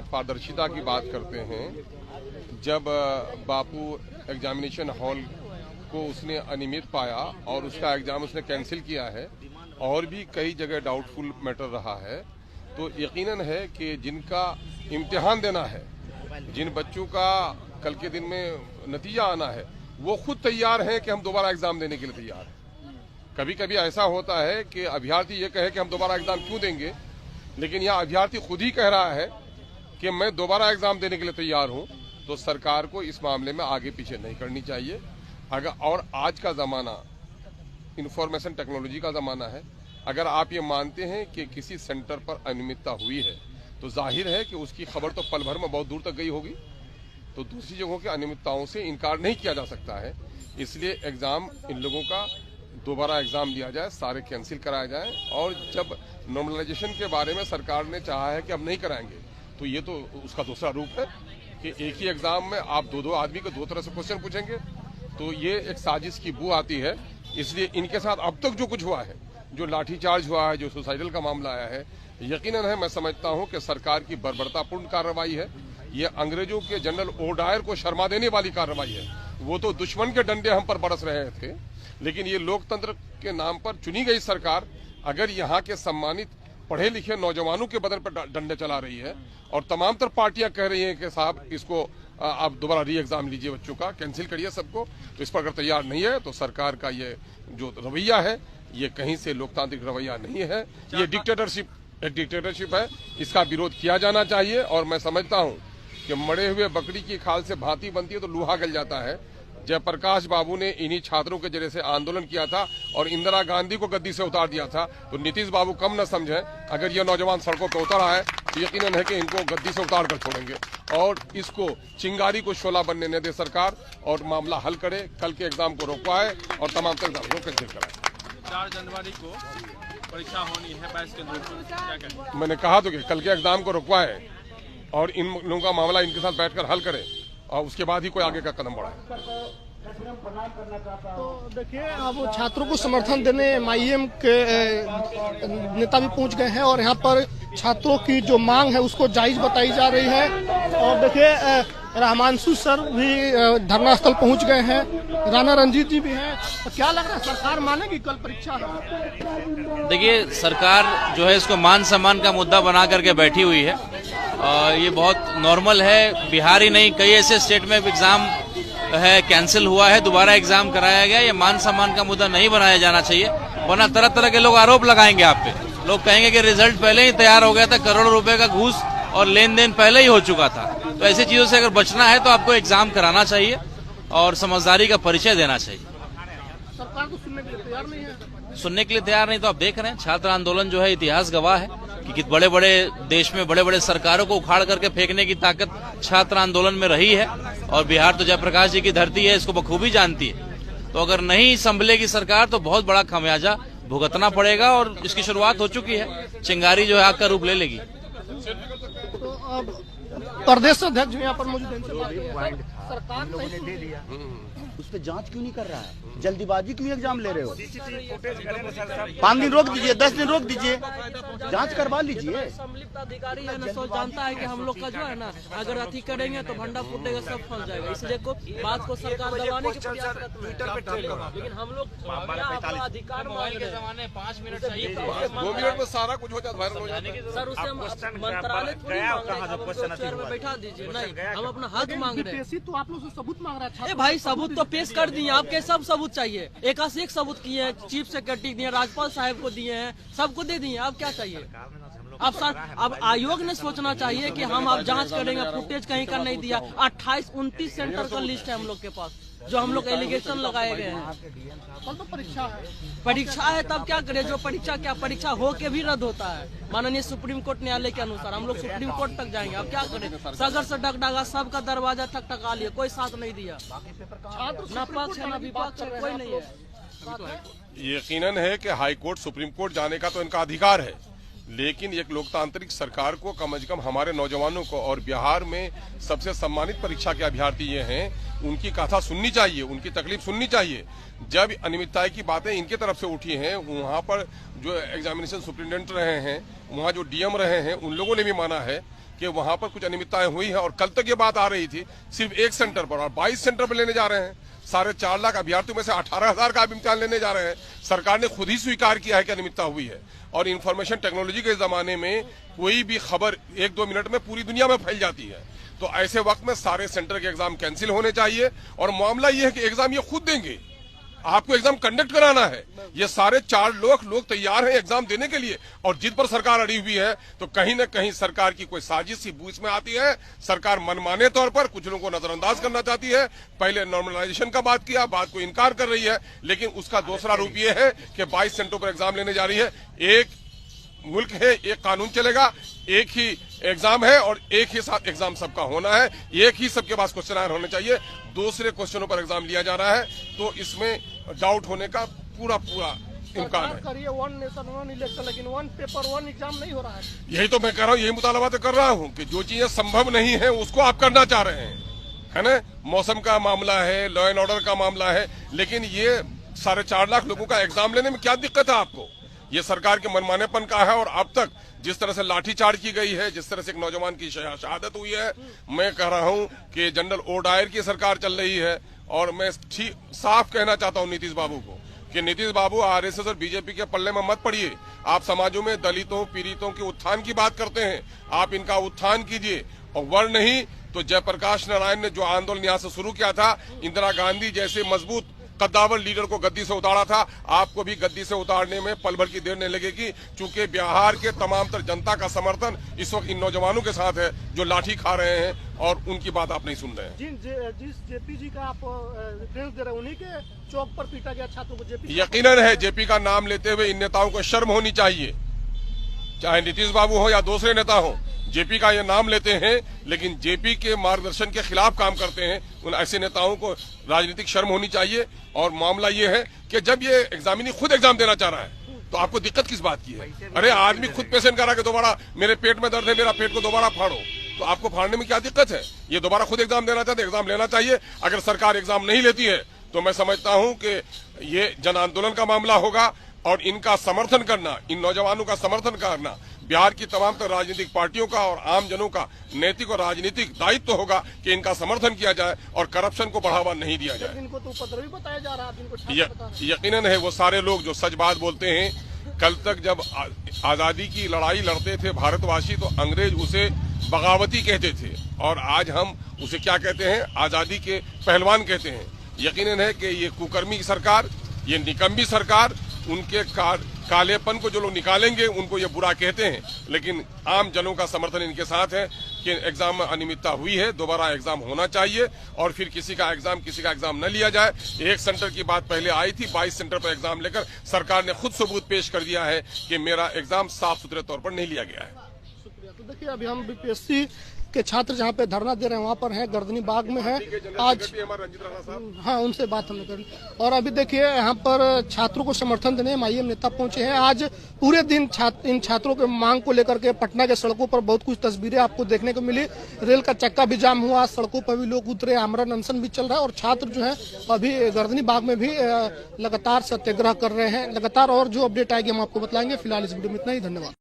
पारदर्शिता की बात करते हैं, जब बापू एग्जामिनेशन हॉल को उसने अनियमित पाया और उसका एग्जाम उसने कैंसिल किया है और भी कई जगह डाउटफुल मैटर रहा है, तो यकीनन है कि जिनका इम्तिहान देना है, जिन बच्चों का कल के दिन में नतीजा आना है, वो खुद तैयार हैं कि हम दोबारा एग्जाम देने के लिए तैयार हैं। कभी कभी ऐसा होता है कि अभ्यर्थी ये कहे कि हम दोबारा एग्जाम क्यों देंगे, लेकिन यह अभ्यर्थी खुद ही कह रहा है कि मैं दोबारा एग्जाम देने के लिए तैयार हूं, तो सरकार को इस मामले में आगे पीछे नहीं करनी चाहिए। और आज का जमाना इंफॉर्मेशन टेक्नोलॉजी का जमाना है। अगर आप ये मानते हैं कि किसी सेंटर पर अनियमितता हुई है, तो जाहिर है कि उसकी खबर तो पल भर में बहुत दूर तक गई होगी, तो दूसरी जगहों की अनियमितताओं से इनकार नहीं किया जा सकता है। इसलिए एग्जाम इन लोगों का दोबारा एग्जाम लिया जाए, सारे कैंसिल कराए जाए। और जब नॉर्मलाइजेशन के बारे में सरकार ने चाहा है कि अब नहीं कराएंगे, तो ये तो उसका दूसरा रूप है कि एक ही एग्जाम में आप दो आदमी को दो तरह से क्वेश्चन पूछेंगे, तो ये एक साजिश की बू आती है। इसलिए इनके साथ अब तक जो कुछ हुआ है, जो लाठीचार्ज हुआ है, जो सुसाइडल का मामला आया है, यकीनन है मैं समझता हूं कि सरकार की बर्बरतापूर्ण कार्रवाई है। ये अंग्रेजों के जनरल ओडायर को शर्मा देने वाली कार्रवाई है। वो तो दुश्मन के डंडे हम पर बरस रहे थे, लेकिन ये लोकतंत्र के नाम पर चुनी गई सरकार अगर यहाँ के सम्मानित पढ़े लिखे नौजवानों के बदन पर डंडे चला रही है और तमाम तर पार्टियां कह रही हैं कि साहब इसको आप दोबारा री एग्जाम लीजिए, बच्चों का कैंसिल करिए सबको, तो इस पर अगर तैयार नहीं है तो सरकार का ये जो रवैया है, ये कहीं से लोकतांत्रिक रवैया नहीं है, ये डिक्टेटरशिप है। इसका विरोध किया जाना चाहिए। और मैं समझता हूं कि मरे हुए बकरी की खाल से भांति बनती है तो लूहा गल जाता है। जयप्रकाश बाबू ने इन्हीं छात्रों के जरिए से आंदोलन किया था और इंदिरा गांधी को गद्दी से उतार दिया था, तो नीतीश बाबू कम न समझें। अगर ये नौजवान सड़कों पर उतर आए तो यकीनन है कि इनको गद्दी से उतार कर छोड़ेंगे और इसको चिंगारी को शोला बनने न दे सरकार और मामला हल करे, कल के एग्जाम को रोकवाए और तमाम तर एग्जाम को कैंसिल कराए। 4 जनवरी को परीक्षा होनी है 22 के दूर, क्या कहें? मैंने कहा तो कि कल के एग्जाम को रोकवाए और इन लोगों का मामला इनके साथ बैठकर हल करें और उसके बाद ही कोई आगे का कदम बढ़ाए। तो देखिए, अब छात्रों को समर्थन देने MIM के नेता भी पहुंच गए हैं और यहाँ पर छात्रों की जो मांग है उसको जायज बताई जा रही है। और देखिए, रहमांशु सर भी धरना स्थल पहुंच गए हैं, राणा रंजीत जी भी हैं। तो क्या लग रहा है, सरकार मानेगी कल परीक्षा है? देखिए, सरकार जो है इसको मान सम्मान का मुद्दा बना करके बैठी हुई है। ये बहुत नॉर्मल है। बिहार ही नहीं, कई ऐसे स्टेट में एग्जाम है कैंसिल हुआ है, दोबारा एग्जाम कराया गया। ये मान सम्मान का मुद्दा नहीं बनाया जाना चाहिए, वरना तरह तरह के लोग आरोप लगाएंगे आप पे। लोग कहेंगे कि रिजल्ट पहले ही तैयार हो गया था, करोड़ों रुपए का घूस और लेन देन पहले ही हो चुका था। तो ऐसी चीजों से अगर बचना है तो आपको एग्जाम कराना चाहिए और समझदारी का परिचय देना चाहिए। सरकार को सुनने के लिए तैयार नहीं है। सुनने के लिए तैयार नहीं, तो आप देख रहे हैं छात्र आंदोलन जो है इतिहास गवाह है कि बड़े बड़े देश में बड़े बड़े सरकारों को उखाड़ करके फेंकने की ताकत छात्र आंदोलन में रही है। और बिहार तो जयप्रकाश जी की धरती है, इसको बखूबी जानती है। तो अगर नहीं संभलेगी सरकार तो बहुत बड़ा खमियाजा भुगतना पड़ेगा और इसकी शुरुआत हो चुकी है। चिंगारी जो है आग का रूप ले लेगी। तो अब प्रदेश अध्यक्ष यहाँ पर मौजूद हैं, सरकार ने उस पर जांच क्यों नहीं कर रहा है? जल्दीबाजी क्यों एग्जाम ले रहे हो? 5 दिन रोक दीजिए, 10 दिन रोक दीजिए, जांच करवा लीजिए। संलिप्त अधिकारी है ना, सोच जानता है कि हम लोग का जो है ना, अगर अति करेंगे तो भंडा फूटेगा, सब फंस जाएगा। इसलिए को बात को सरकार दबाने की प्रयास करती है, लेकिन हम लोग अधिकार मोबाइल के जमाने 5 मिनट चाहिए, 2 मिनट में सारा कुछ हो जाता, वायरल हो जाता है। सर उसे मंत्रालय थोड़ी मांग रहे हैं, चेयर में बैठा दीजिए। नहीं, हम अपना हक मांग रहे हैं। तो आप लोग से सबूत मांग रहा है। भाई सबूत तो पेश कर दिए, आपके सब सबूत चाहिए, एक सबूत किए हैं, चीफ सेक्रेटरी दिए, राज्यपाल साहब को दिए हैं, सबको दे दिए। अब क्या चाहिए? अब आयोग ने सोचना चाहिए कि हम अब जांच करेंगे, फुटेज कहीं का नहीं दिया। 28-29 सेंटर का लिस्ट है हम लोग के पास, जो हम लोग एलिगेशन लगाए गए हैं। कल तो परीक्षा है, तब क्या करें? जो परीक्षा हो के भी रद्द होता है माननीय सुप्रीम कोर्ट न्यायालय के अनुसार। हम लोग सुप्रीम कोर्ट तक जाएंगे, अब क्या करें? सगर से डगडगा सबका दरवाजा ठकठका लिया, कोई साथ नहीं दिया। न पक्ष है न विपक्ष, कोई नहीं है। यकीनन है कि हाई कोर्ट सुप्रीम कोर्ट जाने का तो इनका अधिकार है, लेकिन एक लोकतांत्रिक सरकार को कम से कम हमारे नौजवानों को, और बिहार में सबसे सम्मानित परीक्षा के अभ्यर्थी ये हैं, उनकी कथा सुननी चाहिए, उनकी तकलीफ सुननी चाहिए। जब अनियमितता की बातें इनके तरफ से उठी हैं, वहां पर जो एग्जामिनेशन सुप्रिंटेंडेंट रहे हैं, वहां जो DM रहे हैं, उन लोगों ने भी माना है कि वहां पर कुछ अनियमितताएं हुई हैं और कल तक ये बात आ रही थी सिर्फ एक सेंटर पर और 22 सेंटर पर लेने जा रहे हैं। 4.5 लाख अभ्यर्थियों में से 18,000 का इम्तिहान लेने जा रहे हैं। सरकार ने खुद ही स्वीकार किया है कि अनियमितता हुई है और इंफॉर्मेशन टेक्नोलॉजी के जमाने में कोई भी खबर 1-2 मिनट में पूरी दुनिया में फैल जाती है। तो ऐसे वक्त में सारे सेंटर के एग्जाम कैंसिल होने चाहिए और मामला ये है कि एग्जाम ये खुद देंगे, आपको एग्जाम कंडक्ट कराना है। ये सारे 4 लोग तैयार हैं एग्जाम देने के लिए और जिद पर सरकार अड़ी हुई है तो कहीं न कहीं सरकार की कोई साजिश सी बूझ में आती है। सरकार मनमाने तौर पर कुछ लोगों को नजरअंदाज करना चाहती है। पहले नॉर्मलाइजेशन का बात किया, बात को इनकार कर रही है, लेकिन उसका दूसरा रूप ये है कि 22 सेंटरों पर एग्जाम लेने जा रही है। एक मुल्क है, एक कानून चलेगा, एक ही एग्जाम है और एक ही साथ एग्जाम सबका होना है। एक ही सबके पास क्वेश्चन आंसर होने चाहिए। दूसरे क्वेश्चनों पर एग्जाम लिया जा रहा है तो इसमें डाउट होने का पूरा इम्कान है। वन नेशन वन इलेक्शन, लेकिन वन पेपर वन एग्जाम नहीं हो रहा है। यही तो मैं कह रहा हूँ, यही मुतालबा तो कर रहा हूँ कि जो चीजें संभव नहीं है उसको आप करना चाह रहे हैं, है ना। मौसम का मामला है, लॉ एंड ऑर्डर का मामला है, लेकिन ये 4.5 लाख लोगों का एग्जाम लेने में क्या दिक्कत है आपको? ये सरकार के मनमानेपन का है। और अब तक जिस तरह से लाठीचार्ज की गई है, जिस तरह से एक नौजवान की शहादत हुई है, मैं कह रहा हूं कि जनरल ओडायर की सरकार चल रही है। और मैं साफ कहना चाहता हूं नीतीश बाबू को कि नीतीश बाबू आरएसएस और बीजेपी के पल्ले में मत पड़िए। आप समाजों में दलितों पीड़ितों के उत्थान की बात करते हैं, आप इनका उत्थान कीजिए। और वर्ण नहीं तो जयप्रकाश नारायण ने जो आंदोलन यहाँ से शुरू किया था, इंदिरा गांधी जैसे मजबूत कद्दावर लीडर को गद्दी से उतारा था, आपको भी गद्दी से उतारने में पल भर की देर नहीं लगेगी। क्योंकि बिहार के तमाम तर जनता का समर्थन इस वक्त इन नौजवानों के साथ है जो लाठी खा रहे हैं और उनकी बात आप नहीं सुन रहे हैं। जिस जेपी जी का आप रेफरेंस दे रहे हैं, उन्हीं के चौक पर पीटा गया छात्रों को जेपी। यकीनन है, जेपी का नाम लेते हुए इन नेताओं को शर्म होनी चाहिए, चाहे नीतीश बाबू हो या दूसरे नेता हो। जेपी का ये नाम लेते हैं लेकिन जेपी के मार्गदर्शन के खिलाफ काम करते हैं। उन ऐसे नेताओं को राजनीतिक शर्म होनी चाहिए। और मामला ये है कि जब ये एग्जामिनी खुद एग्जाम देना चाह रहा है तो आपको दिक्कत किस बात की है? अरे आदमी खुद पेशेंट करा के दोबारा मेरे पेट में दर्द है, मेरा पेट को दोबारा फाड़ो, तो आपको फाड़ने में क्या दिक्कत है? ये दोबारा खुद एग्जाम देना चाहते, एग्जाम लेना चाहिए। अगर सरकार एग्जाम नहीं लेती है तो मैं समझता हूं कि ये जन आंदोलन का मामला होगा और इनका समर्थन करना, इन नौजवानों का समर्थन करना बिहार की तमाम तर राजनीतिक पार्टियों का और आम जनों का नैतिक और राजनीतिक दायित्व होगा कि इनका समर्थन किया जाए और करप्शन को बढ़ावा नहीं दिया जाए। इनको तो उपद्रवी बताया जा रहा है। यकीनन है वो सारे लोग जो सच बात बोलते हैं। कल तक जब आजादी की लड़ाई लड़ते थे भारतवासी तो अंग्रेज उसे बगावती कहते थे और आज हम उसे क्या कहते हैं? आजादी के पहलवान कहते हैं। यकीनन है कि ये कुकर्मी सरकार, ये निकम्मी सरकार, उनके कालेपन को जो लोग निकालेंगे उनको ये बुरा कहते हैं, लेकिन आम जनों का समर्थन इनके साथ है कि एग्जाम में अनियमितता हुई है, दोबारा एग्जाम होना चाहिए और फिर किसी का एग्जाम न लिया जाए। एक सेंटर की बात पहले आई थी, 22 सेंटर पर एग्जाम लेकर सरकार ने खुद सबूत पेश कर दिया है कि मेरा एग्जाम साफ सुथरे तौर पर नहीं लिया गया है। शुक्रिया। तो देखिए अभी हम बीपीएससी के छात्र जहाँ पे धरना दे रहे हैं वहाँ पर हैं, गर्दनी बाग में है आज। हाँ, उनसे बात हमने करी। और अभी देखिए यहाँ पर छात्रों को समर्थन देने माईएम नेता पहुंचे हैं। आज पूरे दिन इन छात्रों के मांग को लेकर के पटना के सड़कों पर बहुत कुछ तस्वीरें आपको देखने को मिली। रेल का चक्का भी जाम हुआ, सड़कों पर भी लोग उतरे, आमरण अनशन भी चल रहा है और छात्र जो है अभी गर्दनी बाग में भी लगातार सत्याग्रह कर रहे हैं। लगातार और जो अपडेट आएगी हम आपको बताएंगे। फिलहाल इस वीडियो में इतना ही, धन्यवाद।